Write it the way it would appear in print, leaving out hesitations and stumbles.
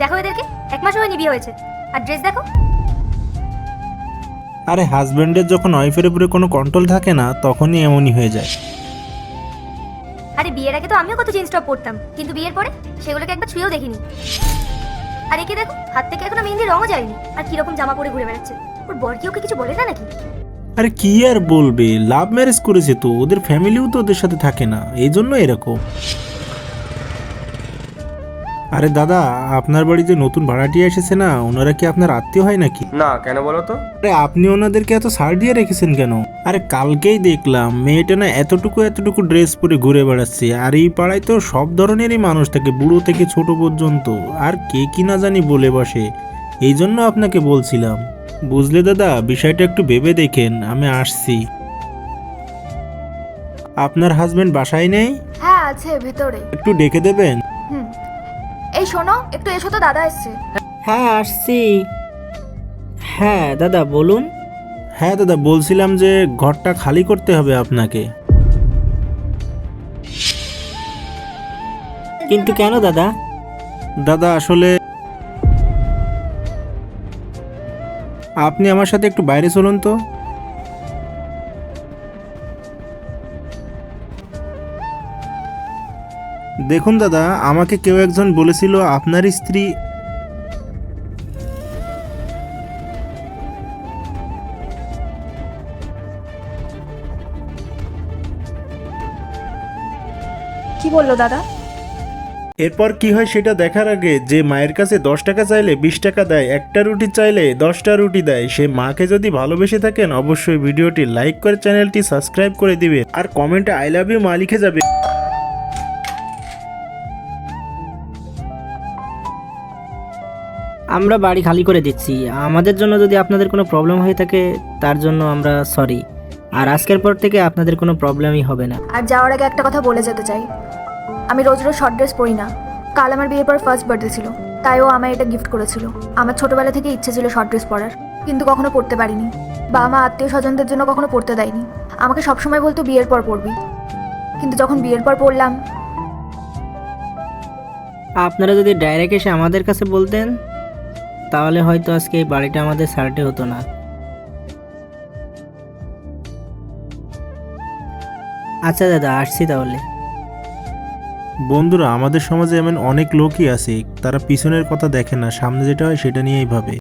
দেখো এদেরকে, 1 মাস হয়নি বিয়ে হয়েছে, আর ড্রেস দেখো। আরে হাজব্যান্ডের যখন ওয়াইফের উপরে কোনো কন্ট্রোল থাকে না তখনই এমনই হয়ে যায়। আরে বিয়ের আগে তো আমিও কত জিন্স টপ পরতাম, কিন্তু বিয়ের পরে সেগুলোকে একবার ছুঁয়েও দেখিনি। আর একে দেখো, হাত থেকে এখনো মেহেন্দির রঙও যায়নি, আর কিরকম জামা পরে ঘুরে বেড়াচ্ছে। ওর বর কি ওকে কিছু বলে না নাকি? আরে কি আর বলবে, লাভ ম্যারেজ করেছে তো, ওদের ফ্যামিলিও তো ওদের সাথে থাকে না, এই জন্য এরকম। আরে দাদা, আপনার বাড়িতে নতুন ভাড়াটিয়া এসেছে না, ওনারা কি আপনার আত্মীয় হয় নাকি? না, কেন বলো তো? আরে আপনি ওনাদেরকে এত ছাড় দিয়ে রেখেছেন কেন? আরে কালকেই দেখলাম মেয়েটা না এতটুকু ড্রেস পরে ঘুরে বেড়াচ্ছে, আর এই পাড়ায় তো সব ধরনেরই মানুষ থাকে, বুড়ো থেকে ছোট পর্যন্ত, আর কে কি না জানি বলে বসে। এই জন্য আপনাকে বলছিলাম, বুঝলে দাদা, বিষয়টা একটু ভেবে দেখেন। আমি আসছি। আপনার হাজবেন্ড বাসায় নেই? হ্যাঁ আছে ভেতরে। একটু ডেকে দেবেন? এই শোনো, একটু এসো তো, দাদা এসছে। হ্যাঁ আসছি। হ্যাঁ দাদা বলুন। হ্যাঁ দাদা, বলছিলাম যে ঘরটা খালি করতে হবে আপনাকে। কিন্তু কেন দাদা? দাদা আসলে আপনি আমার সাথে একটু বাইরে চলুন তো। দেখুন দাদা, আমাকে কেউ একজন বলেছিল আপনার স্ত্রী। কি বললো দাদা? এরপর কি হয় সেটা দেখার আগে, যে মায়ের কাছে 10 টাকা চাইলে 20 টাকা দেয়, একটা রুটি চাইলে 10টা রুটি দেয়, সে মাকে যদি ভালোবেসে থাকেন অবশ্যই ভিডিওটি লাইক করে চ্যানেলটি সাবস্ক্রাইব করে দিবেন, আর কমেন্টে আই লাভ ইউ মা লিখে যাবে। আমরা বাড়ি খালি করে দিচ্ছি। আমাদের জন্য যদি আপনাদের কোনো প্রবলেম হয়ে থাকে তার জন্য আমরা সরি। আর আজকের পর থেকে আপনাদের কোনো প্রবলেমই হবে না। আর যাওয়ার আগে একটা কথা বলে যেতে চাই, আমি রোজ রোজ শর্ট ড্রেস পরি না। কাল আমার বিয়ের পর ফার্স্ট বার্থডে ছিল, তাই ও আমায় এটা গিফট করেছিল। আমার ছোটবেলা থেকে ইচ্ছে ছিল শর্ট ড্রেস পরার, কিন্তু কখনো পরতে পারিনি। বা আমার আত্মীয় স্বজনদের জন্য কখনো পরতে দেয়নি। আমাকে সবসময় বলতো বিয়ের পর পরবি, কিন্তু যখন বিয়ের পর পরলাম। আপনারা যদি ডাইরেক্ট এসে আমাদের কাছে বলতেন তাহলে হয়তো আজকে এই বাড়িটা আমাদের সার্টে হতো না। আচ্ছা দাদা, আসছি তাহলে। বন্ধুরা, আমাদের সমাজে এমন অনেক লোকই আছে, তারা পিছনের কথা দেখে না, সামনে যেটা হয় সেটা নিয়েই ভাবে।